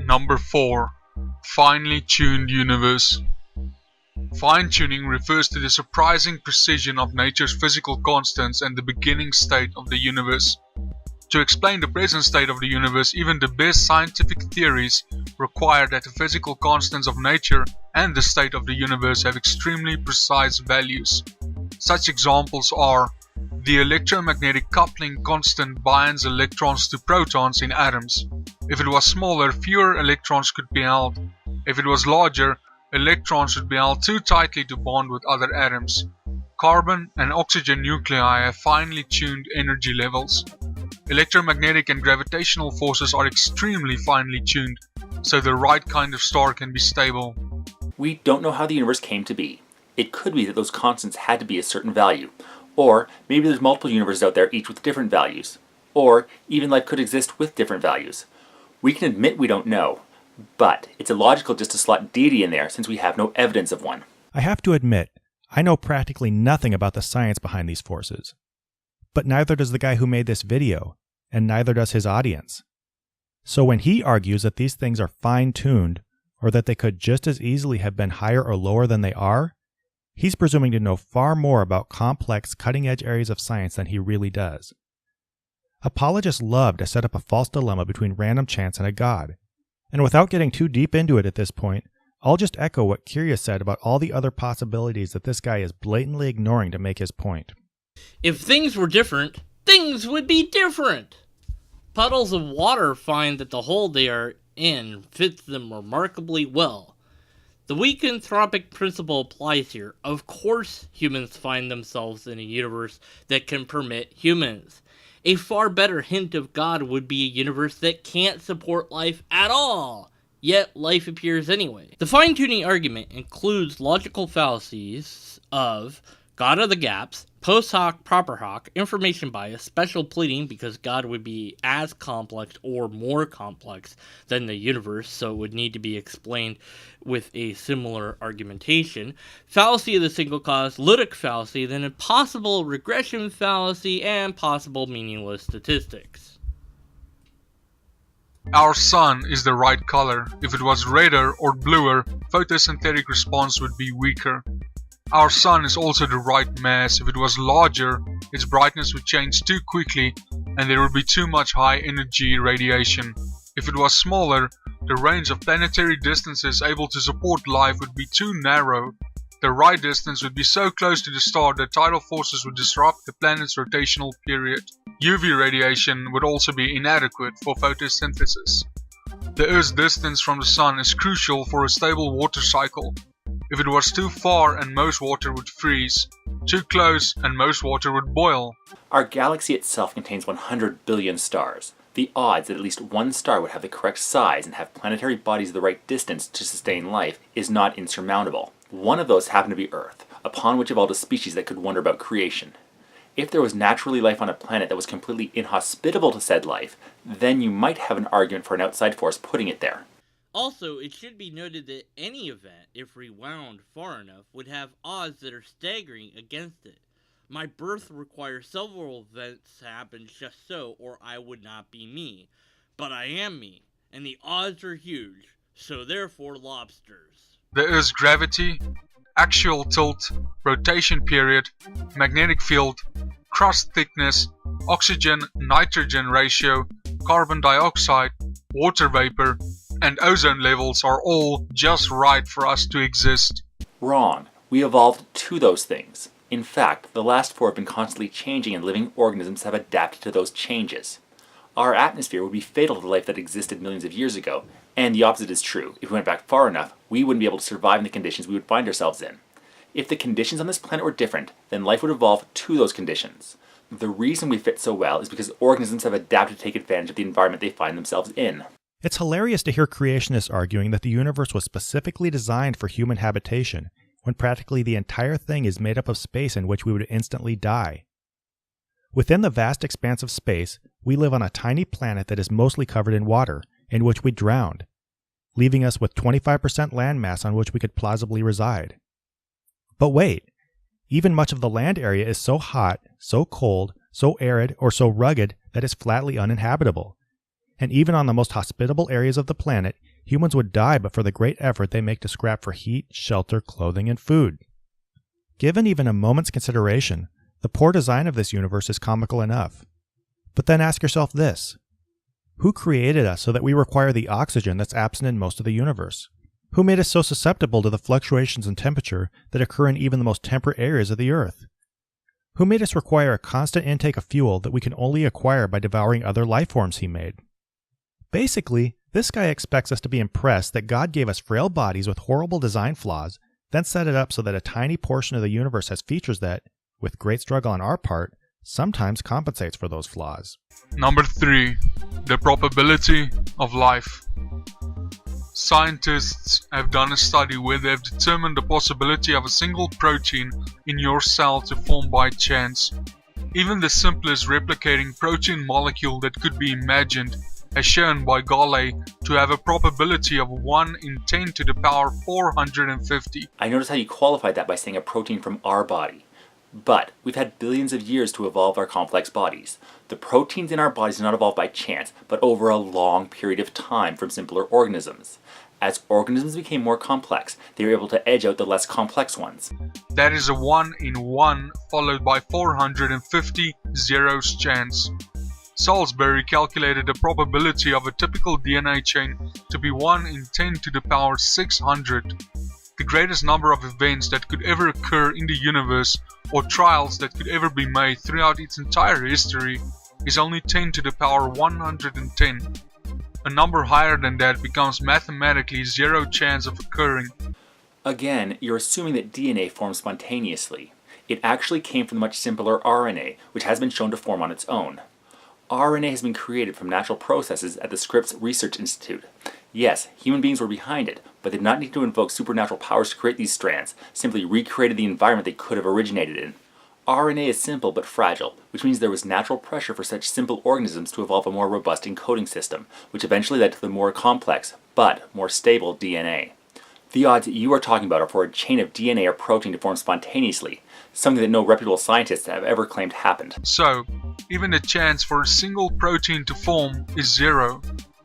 Number 4. Finely tuned universe. Fine-tuning refers to the surprising precision of nature's physical constants and the beginning state of the universe. To explain the present state of the universe, even the best scientific theories require that the physical constants of nature and the state of the universe have extremely precise values. Such examples are: the electromagnetic coupling constant binds electrons to protons in atoms. If it was smaller, fewer electrons could be held. If it was larger, electrons would be held too tightly to bond with other atoms. Carbon and oxygen nuclei have finely tuned energy levels. Electromagnetic and gravitational forces are extremely finely tuned, so the right kind of star can be stable. We don't know how the universe came to be. It could be that those constants had to be a certain value, or maybe there's multiple universes out there, each with different values, or even life could exist with different values. We can admit we don't know, but it's illogical just to slot deity in there since we have no evidence of one. I have to admit, I know practically nothing about the science behind these forces. But neither does the guy who made this video, and neither does his audience. So when he argues that these things are fine-tuned, or that they could just as easily have been higher or lower than they are, he's presuming to know far more about complex, cutting-edge areas of science than he really does. Apologists love to set up a false dilemma between random chance and a god. And without getting too deep into it at this point, I'll just echo what Curous said about all the other possibilities that this guy is blatantly ignoring to make his point. If things were different, things would be different. Puddles of water find that the hole they are in fits them remarkably well. The weak anthropic principle applies here. Of course, humans find themselves in a universe that can permit humans. A far better hint of God would be a universe that can't support life at all, yet life appears anyway. The fine-tuning argument includes logical fallacies of God of the gaps, post hoc, proper hoc, information bias, special pleading because God would be as complex or more complex than the universe, so it would need to be explained with a similar argumentation, fallacy of the single cause, Ludic fallacy, then a possible regression fallacy, and possible meaningless statistics. Our sun is the right color. If it was redder or bluer, photosynthetic response would be weaker. Our sun is also the right mass. If it was larger, its brightness would change too quickly and there would be too much high energy radiation. If it was smaller, the range of planetary distances able to support life would be too narrow. The right distance would be so close to the star that tidal forces would disrupt the planet's rotational period. UV radiation would also be inadequate for photosynthesis. The Earth's distance from the sun is crucial for a stable water cycle. If it was too far and most water would freeze, too close and most water would boil. Our galaxy itself contains 100 billion stars. The odds that at least one star would have the correct size and have planetary bodies the right distance to sustain life is not insurmountable. One of those happened to be Earth, upon which evolved a species that could wonder about creation. If there was naturally life on a planet that was completely inhospitable to said life, then you might have an argument for an outside force putting it there. Also, it should be noted that any event, if rewound far enough, would have odds that are staggering against it. My birth requires several events to happen just so, or I would not be me. But I am me, and the odds are huge, so therefore lobsters. The Earth's gravity, axial tilt, rotation period, magnetic field, crust thickness, oxygen-nitrogen ratio, carbon dioxide, water vapor, and ozone levels are all just right for us to exist. Wrong. We evolved to those things. In fact, the last four have been constantly changing and living organisms have adapted to those changes. Our atmosphere would be fatal to the life that existed millions of years ago, and the opposite is true. If we went back far enough, we wouldn't be able to survive in the conditions we would find ourselves in. If the conditions on this planet were different, then life would evolve to those conditions. The reason we fit so well is because organisms have adapted to take advantage of the environment they find themselves in. It's hilarious to hear creationists arguing that the universe was specifically designed for human habitation, when practically the entire thing is made up of space in which we would instantly die. Within the vast expanse of space, we live on a tiny planet that is mostly covered in water, in which we drowned, leaving us with 25% landmass on which we could plausibly reside. But wait, even much of the land area is so hot, so cold, so arid, or so rugged that it's flatly uninhabitable. And even on the most hospitable areas of the planet, humans would die but for the great effort they make to scrap for heat, shelter, clothing, and food. Given even a moment's consideration, the poor design of this universe is comical enough. But then ask yourself this. Who created us so that we require the oxygen that's absent in most of the universe? Who made us so susceptible to the fluctuations in temperature that occur in even the most temperate areas of the Earth? Who made us require a constant intake of fuel that we can only acquire by devouring other life forms he made? Basically, this guy expects us to be impressed that God gave us frail bodies with horrible design flaws, then set it up so that a tiny portion of the universe has features that, with great struggle on our part, sometimes compensates for those flaws. Number 3. The probability of life. Scientists have done a study where they have determined the possibility of a single protein in your cell to form by chance. Even the simplest replicating protein molecule that could be imagined has shown by Galilei to have a probability of 1 in 10 to the power 450. I notice how you qualified that by saying a protein from our body. But we've had billions of years to evolve our complex bodies. The proteins in our bodies did not evolve by chance, but over a long period of time from simpler organisms. As organisms became more complex, they were able to edge out the less complex ones. That is a 1 in 1 followed by 450 zeros chance. Salisbury calculated the probability of a typical DNA chain to be 1 in 10 to the power 600. The greatest number of events that could ever occur in the universe, or trials that could ever be made throughout its entire history, is only 10 to the power 110. A number higher than that becomes mathematically zero chance of occurring. Again, you're assuming that DNA forms spontaneously. It actually came from the much simpler RNA, which has been shown to form on its own. RNA has been created from natural processes at the Scripps Research Institute. Yes, human beings were behind it, but they did not need to invoke supernatural powers to create these strands, simply recreated the environment they could have originated in. RNA is simple but fragile, which means there was natural pressure for such simple organisms to evolve a more robust encoding system, which eventually led to the more complex, but more stable DNA. The odds that you are talking about are for a chain of DNA or protein to form spontaneously, something that no reputable scientists have ever claimed happened. So, even the chance for a single protein to form is zero.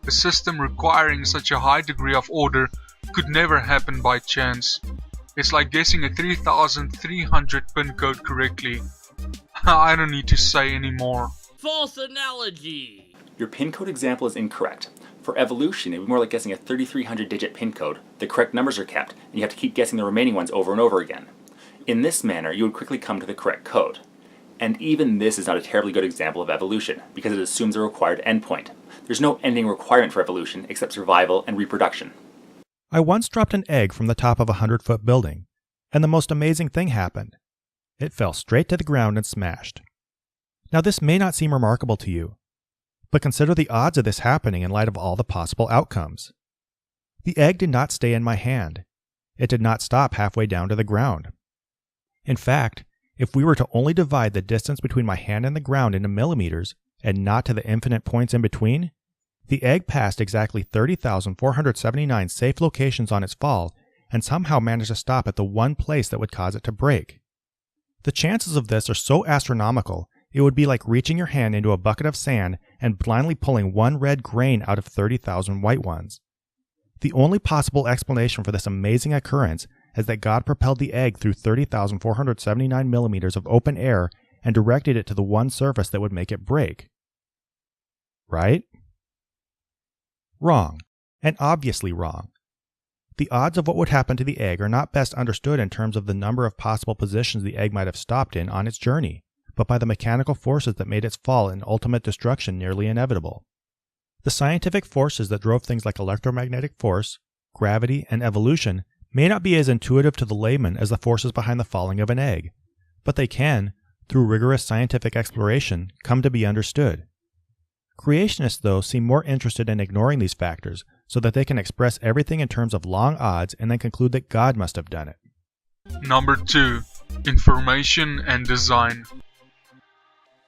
A system requiring such a high degree of order could never happen by chance. It's like guessing a 3300 pin code correctly. I don't need to say any more. False analogy! Your pin code example is incorrect. For evolution, it would be more like guessing a 3300 digit pin code. The correct numbers are kept, and you have to keep guessing the remaining ones over and over again. In this manner, you would quickly come to the correct code. And even this is not a terribly good example of evolution, because it assumes a required endpoint. There's no ending requirement for evolution except survival and reproduction. I once dropped an egg from the top of a 100-foot building, and the most amazing thing happened. It fell straight to the ground and smashed. Now this may not seem remarkable to you, but consider the odds of this happening in light of all the possible outcomes. The egg did not stay in my hand. It did not stop halfway down to the ground. In fact, if we were to only divide the distance between my hand and the ground into millimeters, and not to the infinite points in between, the egg passed exactly 30,479 safe locations on its fall and somehow managed to stop at the one place that would cause it to break. The chances of this are so astronomical, it would be like reaching your hand into a bucket of sand and blindly pulling one red grain out of 30,000 white ones. The only possible explanation for this amazing occurrence is that God propelled the egg through 30,479 millimeters of open air and directed it to the one surface that would make it break. Right? Wrong, and obviously wrong. The odds of what would happen to the egg are not best understood in terms of the number of possible positions the egg might have stopped in on its journey, but by the mechanical forces that made its fall and ultimate destruction nearly inevitable. The scientific forces that drove things like electromagnetic force, gravity, and evolution may not be as intuitive to the layman as the forces behind the falling of an egg, but they can, through rigorous scientific exploration, come to be understood. Creationists, though, seem more interested in ignoring these factors so that they can express everything in terms of long odds and then conclude that God must have done it. Number 2. Information and design.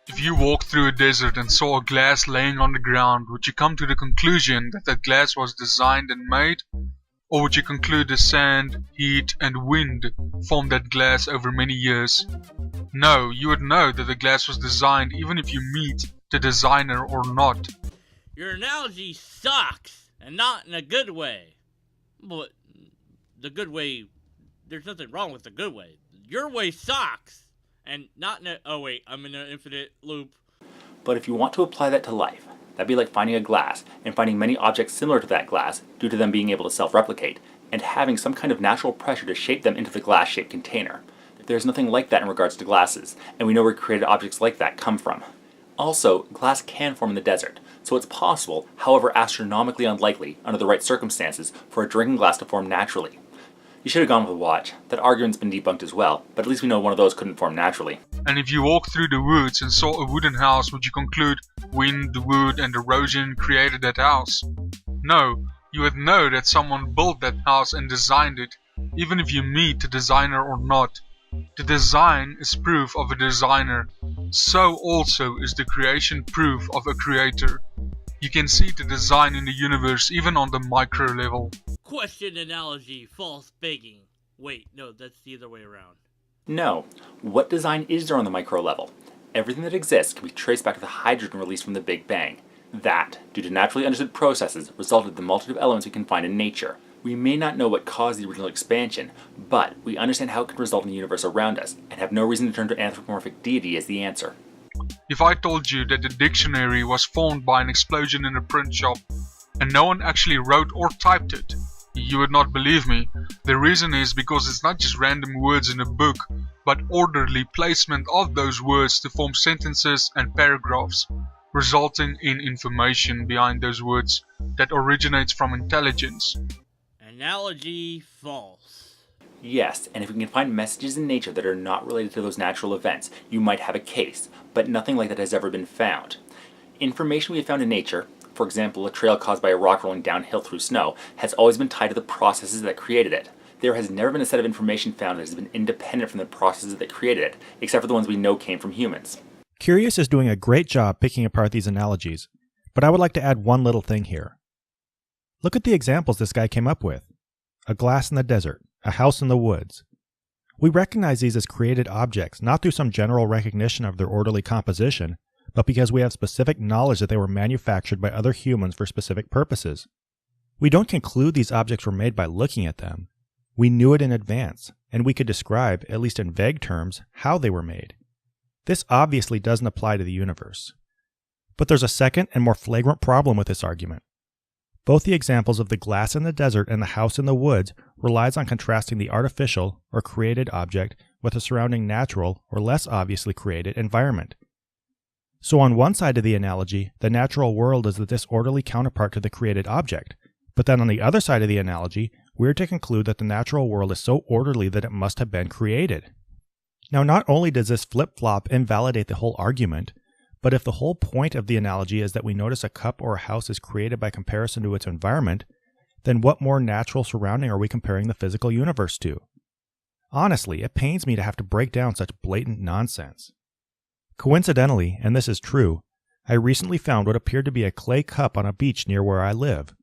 If you walked through a desert and saw a glass laying on the ground, would you come to the conclusion that that glass was designed and made? Or would you conclude the sand, heat, and wind formed that glass over many years? No, you would know that the glass was designed even if you meet the designer or not. Your analogy sucks, and not in a good way. But the good way, there's nothing wrong with the good way. Your way sucks, and not in a, oh wait, I'm in an infinite loop. But if you want to apply that to life, that'd be like finding a glass and finding many objects similar to that glass due to them being able to self-replicate, and having some kind of natural pressure to shape them into the glass-shaped container. There's nothing like that in regards to glasses, and we know where created objects like that come from. Also, glass can form in the desert, so it's possible, however astronomically unlikely, under the right circumstances, for a drinking glass to form naturally. You should have gone with a watch. That argument's been debunked as well, but at least we know one of those couldn't form naturally. And if you walked through the woods and saw a wooden house, would you conclude wind, the wood, and erosion created that house? No, you would know that someone built that house and designed it, even if you meet the designer or not. The design is proof of a designer, so also is the creation proof of a creator. You can see the design in the universe even on the micro level. Question, analogy, false begging. Wait, no, that's the other way around. No. What design is there on the micro level? Everything that exists can be traced back to the hydrogen released from the Big Bang. That, due to naturally understood processes, resulted in the multitude of elements we can find in nature. We may not know what caused the original expansion, but we understand how it could result in the universe around us, and have no reason to turn to anthropomorphic deity as the answer. If I told you that the dictionary was formed by an explosion in a print shop, and no one actually wrote or typed it, you would not believe me. The reason is because it's not just random words in a book, but orderly placement of those words to form sentences and paragraphs, resulting in information behind those words that originates from intelligence. Analogy false. Yes, and if we can find messages in nature that are not related to those natural events, you might have a case, but nothing like that has ever been found. Information we have found in nature, for example a trail caused by a rock rolling downhill through snow, has always been tied to the processes that created it. There has never been a set of information found that has been independent from the processes that created it, except for the ones we know came from humans. Curous is doing a great job picking apart these analogies, but I would like to add one little thing here. Look at the examples this guy came up with. A glass in the desert, a house in the woods. We recognize these as created objects, not through some general recognition of their orderly composition, but because we have specific knowledge that they were manufactured by other humans for specific purposes. We don't conclude these objects were made by looking at them. We knew it in advance, and we could describe, at least in vague terms, how they were made. This obviously doesn't apply to the universe. But there's a second and more flagrant problem with this argument. Both the examples of the glass in the desert and the house in the woods relies on contrasting the artificial or created object with a surrounding natural or less obviously created environment. So on one side of the analogy, the natural world is the disorderly counterpart to the created object, but then on the other side of the analogy, we're to conclude that the natural world is so orderly that it must have been created. Now not only does this flip-flop invalidate the whole argument, but if the whole point of the analogy is that we notice a cup or a house is created by comparison to its environment, then what more natural surrounding are we comparing the physical universe to? Honestly, it pains me to have to break down such blatant nonsense. Coincidentally, and this is true, I recently found what appeared to be a clay cup on a beach near where I live.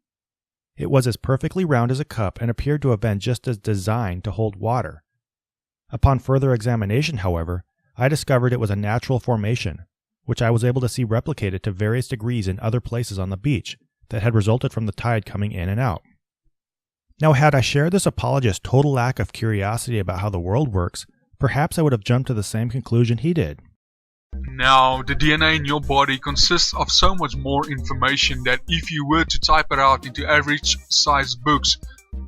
It was as perfectly round as a cup and appeared to have been just as designed to hold water. Upon further examination, however, I discovered it was a natural formation, which I was able to see replicated to various degrees in other places on the beach that had resulted from the tide coming in and out. Now, had I shared this apologist's total lack of curiosity about how the world works, perhaps I would have jumped to the same conclusion he did. Now, the DNA in your body consists of so much more information that if you were to type it out into average-sized books,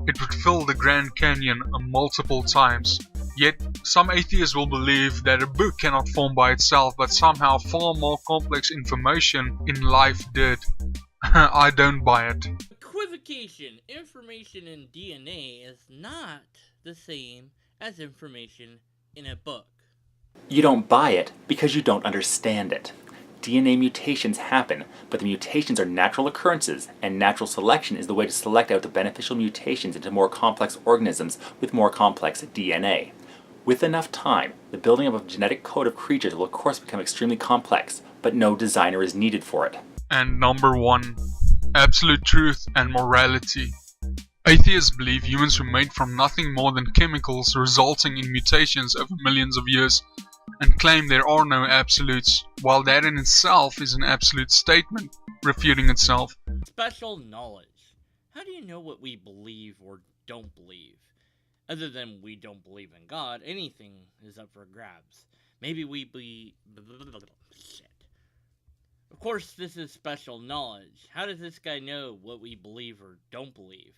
it would fill the Grand Canyon multiple times. Yet, some atheists will believe that a book cannot form by itself, but somehow far more complex information in life did. I don't buy it. Equivocation. Information in DNA is not the same as information in a book. You don't buy it because you don't understand it. DNA mutations happen, but the mutations are natural occurrences, and natural selection is the way to select out the beneficial mutations into more complex organisms with more complex DNA. With enough time, the building up of a genetic code of creatures will of course become extremely complex, but no designer is needed for it. And number 1, absolute truth and morality. Atheists believe humans were made from nothing more than chemicals resulting in mutations over millions of years, and claim there are no absolutes, while that in itself is an absolute statement, refuting itself. Special knowledge. How do you know what we believe or don't believe? Other than we don't believe in God, anything is up for grabs. Maybe we shit. Of course, this is special knowledge. How does this guy know what we believe or don't believe?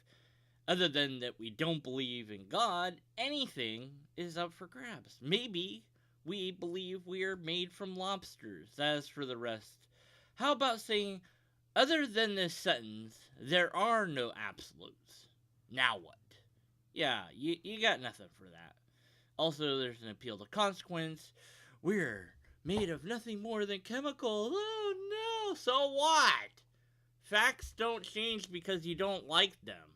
Other than that we don't believe in God, anything is up for grabs. Maybe we believe we are made from lobsters. As for the rest, how about saying, other than this sentence, there are no absolutes? Now what? Yeah, you got nothing for that. Also, there's an appeal to consequence. We're made of nothing more than chemicals. Oh no, so what? Facts don't change because you don't like them.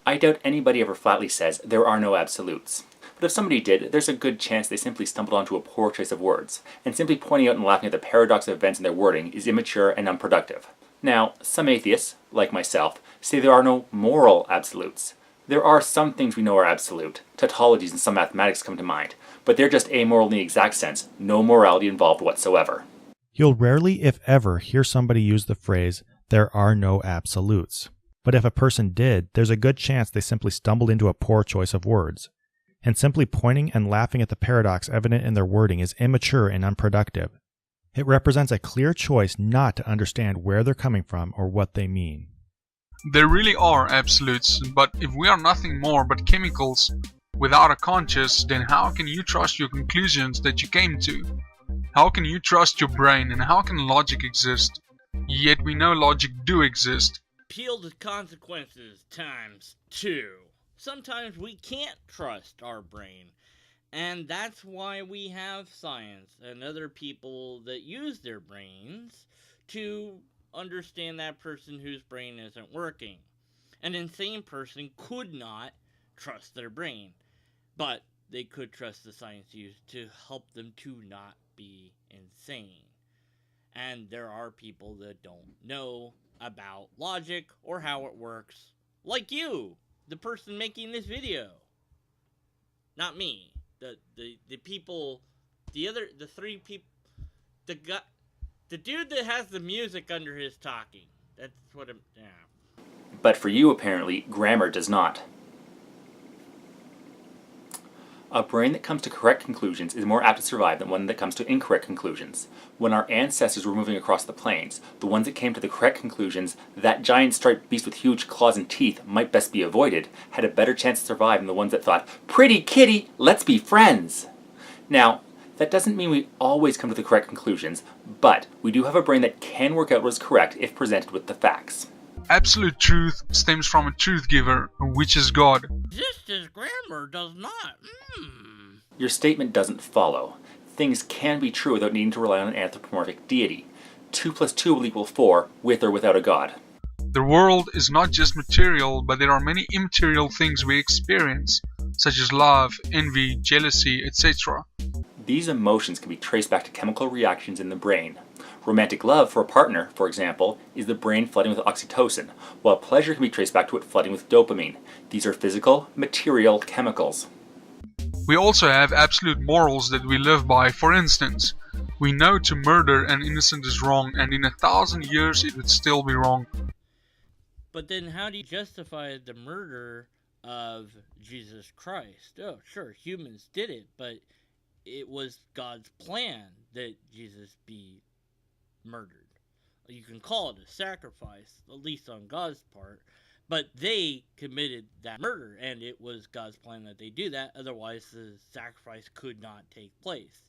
I doubt anybody ever flatly says there are no absolutes. But if somebody did, there's a good chance they simply stumbled onto a poor choice of words, and simply pointing out and laughing at the paradox of events in their wording is immature and unproductive. Now, some atheists, like myself, say there are no moral absolutes. There are some things we know are absolute. Tautologies and some mathematics come to mind, but they're just amoral in the exact sense, no morality involved whatsoever. You'll rarely, if ever, hear somebody use the phrase, there are no absolutes. But if a person did, there's a good chance they simply stumbled into a poor choice of words. And simply pointing and laughing at the paradox evident in their wording is immature and unproductive. It represents a clear choice not to understand where they're coming from or what they mean. There really are absolutes, but if we are nothing more but chemicals without a conscience, then how can you trust your conclusions that you came to? How can you trust your brain, and how can logic exist? Yet we know logic do exist. Appeal to consequences times 2. Sometimes we can't trust our brain, and that's why we have science and other people that use their brains to understand that person whose brain isn't working. An insane person could not trust their brain, but they could trust the science used to help them to not be insane. And there are people that don't know about logic or how it works, like you, the person making this video. Not me. The people, the three people, the dude that has the music under his talking. That's what I'm, yeah. But for you, apparently, grammar does not. A brain that comes to correct conclusions is more apt to survive than one that comes to incorrect conclusions. When our ancestors were moving across the plains, the ones that came to the correct conclusions, that giant striped beast with huge claws and teeth might best be avoided, had a better chance to survive than the ones that thought, pretty kitty, let's be friends. Now, that doesn't mean we always come to the correct conclusions, but we do have a brain that can work out what is correct if presented with the facts. Absolute truth stems from a truth giver, which is God. Just as grammar does not. Your statement doesn't follow. Things can be true without needing to rely on an anthropomorphic deity. 2 + 2 will equal 4, with or without a god. The world is not just material, but there are many immaterial things we experience, such as love, envy, jealousy, etc. These emotions can be traced back to chemical reactions in the brain. Romantic love for a partner, for example, is the brain flooding with oxytocin, while pleasure can be traced back to it flooding with dopamine. These are physical, material chemicals. We also have absolute morals that we live by. For instance, we know to murder an innocent is wrong, and in 1,000 years it would still be wrong. But then how do you justify the murder of Jesus Christ? Oh, sure, humans did it, but it was God's plan that Jesus be murdered. You can call it a sacrifice, at least on God's part, but they committed that murder, and it was God's plan that they do that, otherwise the sacrifice could not take place.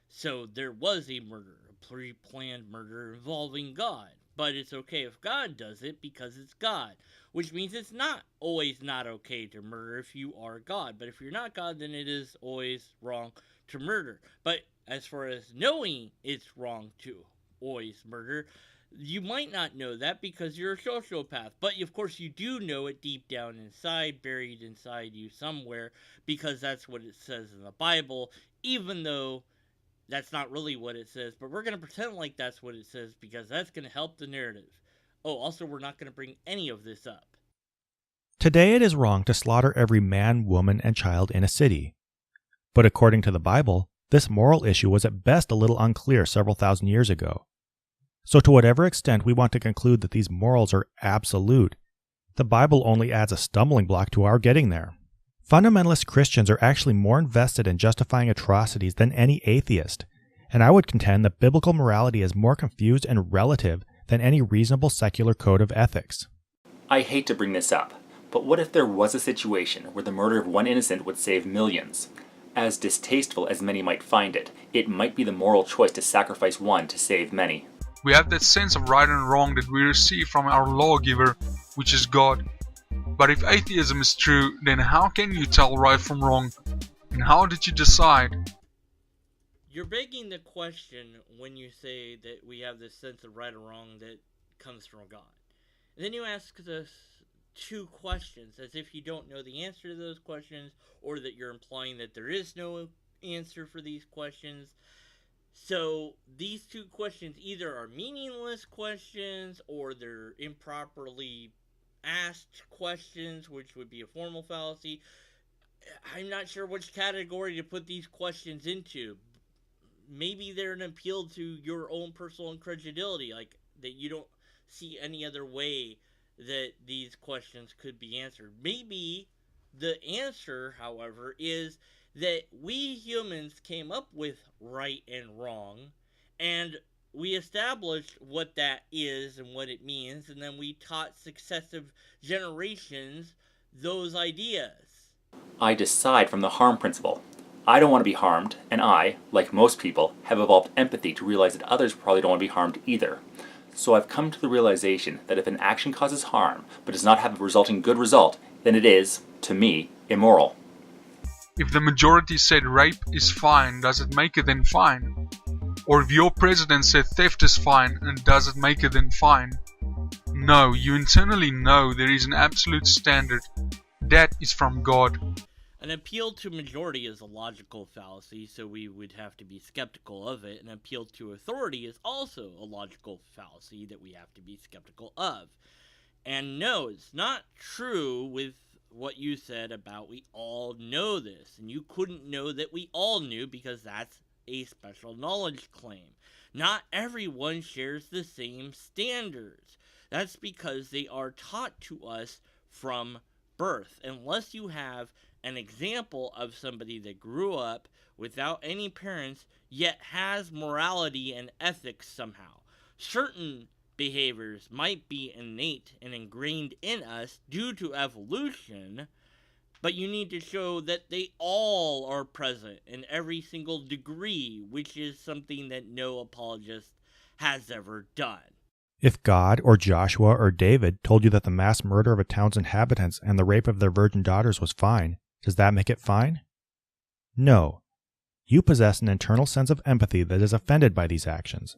So there was a murder, a pre-planned murder involving God, but it's okay if God does it because it's God, which means it's not always not okay to murder if you are God, but if you're not God, then it is always wrong to murder. But as far as knowing it's wrong to always murder, you might not know that because you're a sociopath, but of course you do know it deep down inside, buried inside you somewhere, because that's what it says in the Bible, even though that's not really what it says, but we're going to pretend like that's what it says because that's going to help the narrative. Oh, also, we're not going to bring any of this up. Today it is wrong to slaughter every man, woman, and child in a city. But according to the Bible, this moral issue was at best a little unclear several thousand years ago. So to whatever extent we want to conclude that these morals are absolute, The Bible only adds a stumbling block to our getting there. Fundamentalist Christians are actually more invested in justifying atrocities than any atheist, and I would contend that biblical morality is more confused and relative than any reasonable secular code of ethics. I hate to bring this up, but what if there was a situation where the murder of one innocent would save millions? As distasteful as many might find it, it might be the moral choice to sacrifice one to save many. We have that sense of right and wrong that we receive from our lawgiver, which is God. But if atheism is true, then how can you tell right from wrong? And how did you decide? You're begging the question when you say that we have this sense of right or wrong that comes from God. And then you ask us two questions, as if you don't know the answer to those questions, or that you're implying that there is no answer for these questions. So these two questions either are meaningless questions, or they're improperly asked questions, which would be a formal fallacy. I'm not sure which category to put these questions into. Maybe they're an appeal to your own personal incredulity, like that you don't see any other way that these questions could be answered. Maybe the answer, however, is that we humans came up with right and wrong, and we established what that is and what it means, and then we taught successive generations those ideas. I decide from the harm principle. I don't want to be harmed, and I, like most people, have evolved empathy to realize that others probably don't want to be harmed either. So I've come to the realization that if an action causes harm, but does not have a resulting good result, then it is, to me, immoral. If the majority said rape is fine, does it make it then fine? Or if your president said theft is fine, and does it make it then fine? No, you internally know there is an absolute standard. That is from God. An appeal to majority is a logical fallacy, so we would have to be skeptical of it. An appeal to authority is also a logical fallacy that we have to be skeptical of. And no, it's not true with what you said about we all know this. And you couldn't know that we all knew because that's a special knowledge claim. Not everyone shares the same standards. That's because they are taught to us from birth. Unless you have an example of somebody that grew up without any parents yet has morality and ethics somehow. Certain behaviors might be innate and ingrained in us due to evolution, but you need to show that they all are present in every single degree, which is something that no apologist has ever done. If God or Joshua or David told you that the mass murder of a town's inhabitants and the rape of their virgin daughters was fine, does that make it fine? No. You possess an internal sense of empathy that is offended by these actions.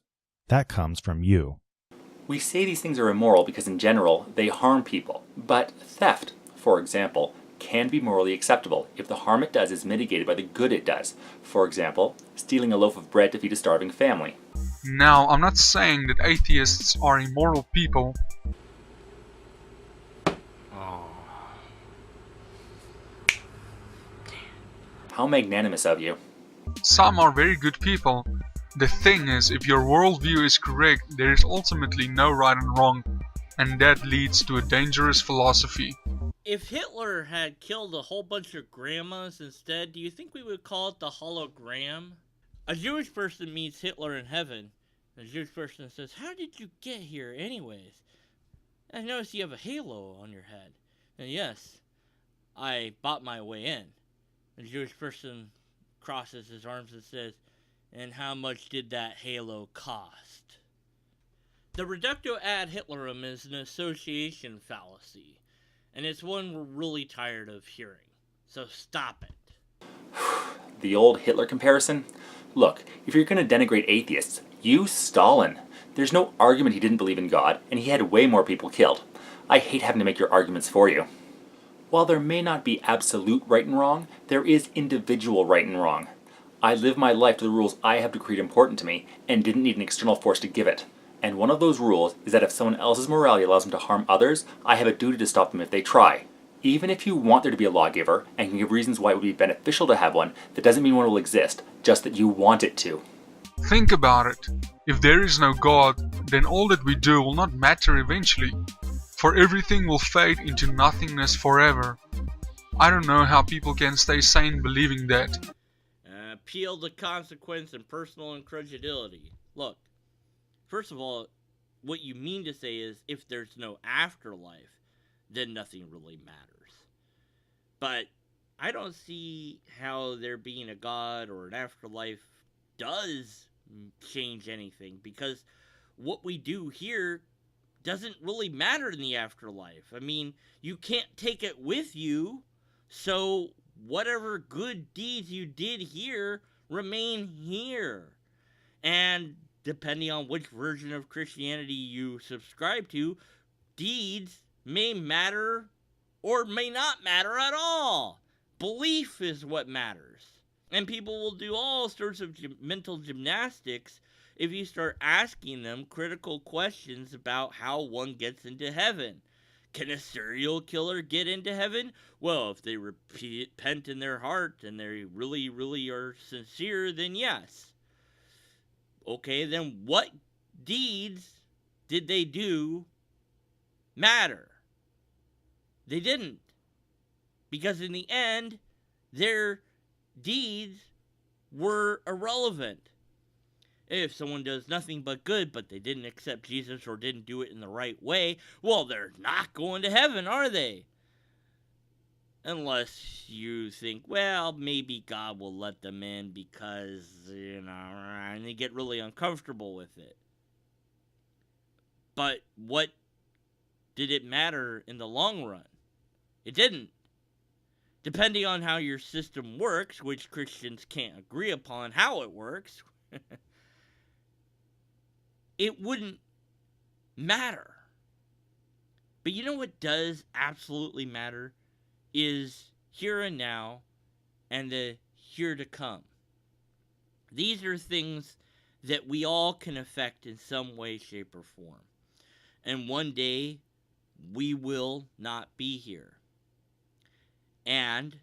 That comes from you. We say these things are immoral because in general they harm people, but theft, for example, can be morally acceptable if the harm it does is mitigated by the good it does. For example, stealing a loaf of bread to feed a starving family. Now, I'm not saying that atheists are immoral people. How magnanimous of you. Some are very good people. The thing is, if your worldview is correct, there is ultimately no right and wrong, and that leads to a dangerous philosophy. If Hitler had killed a whole bunch of grandmas instead, do you think we would call it the hologram? A Jewish person meets Hitler in heaven. The Jewish person says, "How did you get here anyways? I noticed you have a halo on your head." And yes, I bought my way in. The Jewish person crosses his arms and says, "And how much did that halo cost?" The reductio ad Hitlerum is an association fallacy, and it's one we're really tired of hearing. So stop it. The old Hitler comparison? Look, if you're going to denigrate atheists, use Stalin. There's no argument he didn't believe in God, and he had way more people killed. I hate having to make your arguments for you. While there may not be absolute right and wrong, there is individual right and wrong. I live my life to the rules I have decreed important to me, and didn't need an external force to give it. And one of those rules is that if someone else's morality allows them to harm others, I have a duty to stop them if they try. Even if you want there to be a lawgiver, and can give reasons why it would be beneficial to have one, that doesn't mean one will exist, just that you want it to. Think about it. If there is no God, then all that we do will not matter eventually. for everything will fade into nothingness forever. I don't know how people can stay sane believing that. Appeal to consequence and personal incredulity. Look, first of all, what you mean to say is if there's no afterlife, then nothing really matters. But I don't see how there being a God or an afterlife does change anything, because what we do here doesn't really matter in the afterlife. I mean, you can't take it with you, so whatever good deeds you did here remain here. And depending on which version of Christianity you subscribe to, deeds may matter or may not matter at all. Belief is what matters. And people will do all sorts of mental gymnastics if you start asking them critical questions about how one gets into heaven. Can a serial killer get into heaven? Well, if they repent in their heart and they really, really are sincere, then yes. Okay, then what deeds did they do matter? They didn't. Because in the end, their deeds were irrelevant. If someone does nothing but good, but they didn't accept Jesus or didn't do it in the right way, well, they're not going to heaven, are they? Unless you think, well, maybe God will let them in because, and they get really uncomfortable with it. But what did it matter in the long run? It didn't. Depending on how your system works, which Christians can't agree upon how it works, it wouldn't matter. But you know what does absolutely matter? Is here and now and the here to come. These are things that we all can affect in some way, shape, or form. And one day, we will not be here. And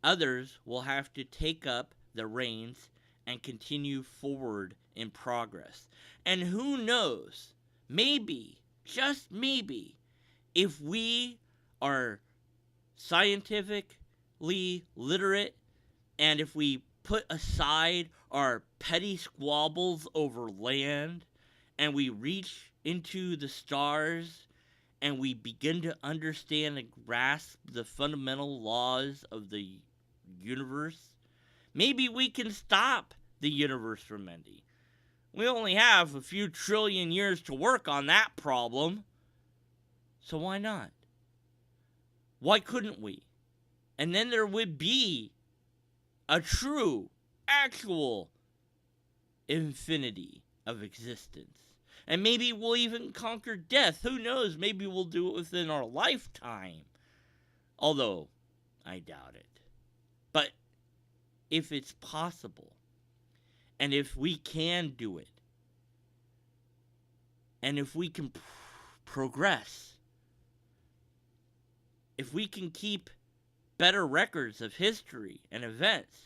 others will have to take up the reins and continue forward in progress. And who knows, maybe, just maybe, if we are scientifically literate, and if we put aside our petty squabbles over land, and we reach into the stars, and we begin to understand and grasp the fundamental laws of the universe, maybe we can stop the universe from ending. We only have a few trillion years to work on that problem, so why not? Why couldn't we? And then there would be a true, actual infinity of existence. And maybe we'll even conquer death. Who knows? Maybe we'll do it within our lifetime. Although, I doubt it. But if it's possible, and if we can do it, and if we can progress, if we can keep better records of history and events,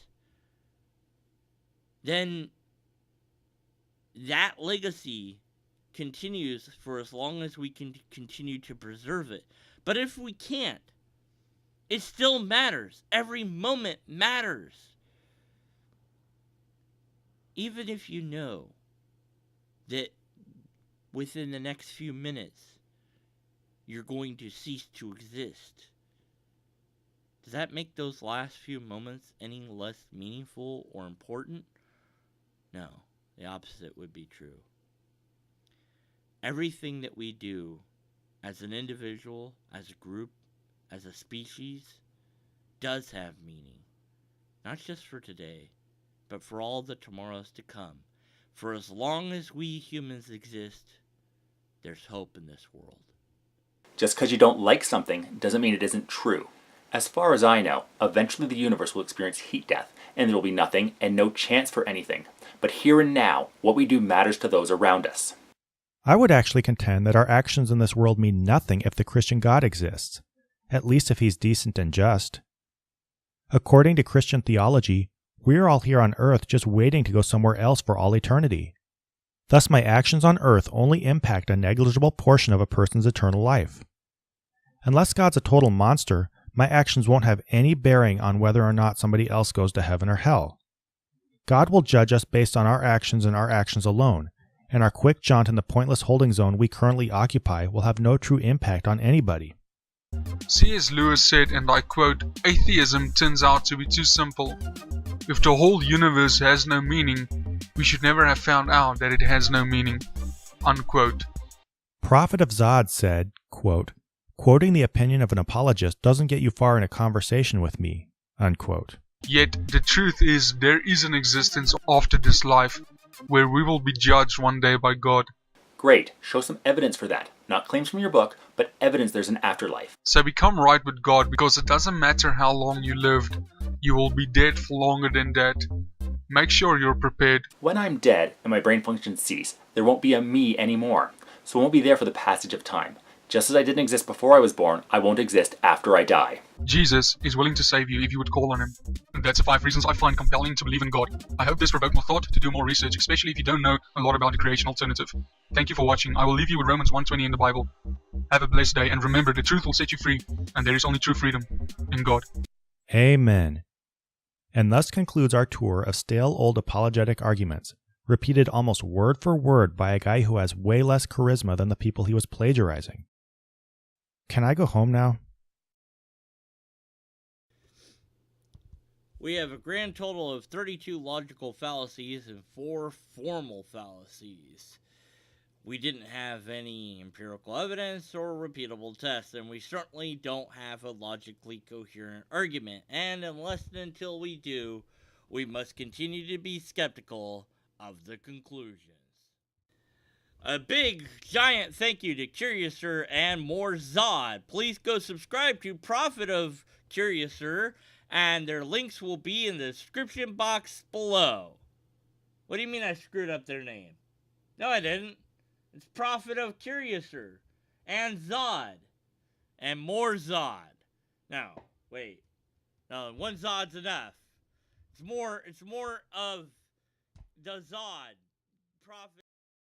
then that legacy continues for as long as we can continue to preserve it. But if we can't, it still matters. Every moment matters. Even if you know that within the next few minutes you're going to cease to exist, does that make those last few moments any less meaningful or important? No, the opposite would be true. Everything that we do as an individual, as a group, as a species, does have meaning. Not just for today, but for all the tomorrows to come. For as long as we humans exist, there's hope in this world. Just because you don't like something doesn't mean it isn't true. As far as I know, eventually the universe will experience heat death, and there will be nothing and no chance for anything. But here and now, what we do matters to those around us. I would actually contend that our actions in this world mean nothing if the Christian God exists, at least if he's decent and just. According to Christian theology, we're all here on earth just waiting to go somewhere else for all eternity. Thus my actions on earth only impact a negligible portion of a person's eternal life. Unless God's a total monster, my actions won't have any bearing on whether or not somebody else goes to heaven or hell. God will judge us based on our actions and our actions alone, and our quick jaunt in the pointless holding zone we currently occupy will have no true impact on anybody. C.S. Lewis said, and I quote, "Atheism turns out to be too simple. If the whole universe has no meaning, we should never have found out that it has no meaning." Unquote. Prophet of Zod said, quote, "Quoting the opinion of an apologist doesn't get you far in a conversation with me." Unquote. Yet the truth is there is an existence after this life, where we will be judged one day by God. Great, show some evidence for that. Not claims from your book, but evidence there's an afterlife. So become right with God, because it doesn't matter how long you lived, you will be dead for longer than that. Make sure you're prepared. When I'm dead and my brain functions cease, there won't be a me anymore, so I won't be there for the passage of time. Just as I didn't exist before I was born, I won't exist after I die. Jesus is willing to save you if you would call on him. And that's the 5 reasons I find compelling to believe in God. I hope this provoked my thought to do more research, especially if you don't know a lot about the creation alternative. Thank you for watching. I will leave you with Romans 1:20 in the Bible. Have a blessed day, and remember, the truth will set you free, and there is only true freedom in God. Amen. And thus concludes our tour of stale old apologetic arguments, repeated almost word for word by a guy who has way less charisma than the people he was plagiarizing. Can I go home now? We have a grand total of 32 logical fallacies and 4 formal fallacies. We didn't have any empirical evidence or repeatable tests, and we certainly don't have a logically coherent argument. And unless and until we do, we must continue to be skeptical of the conclusions. A big, giant thank you to Curiouser and more Zod. Please go subscribe to Prophet of Curiouser, and their links will be in the description box below. What do you mean I screwed up their name? No, I didn't. It's Prophet of Curiouser and Zod and more Zod. No, wait. No, one Zod's enough. It's more of the Zod. Prophet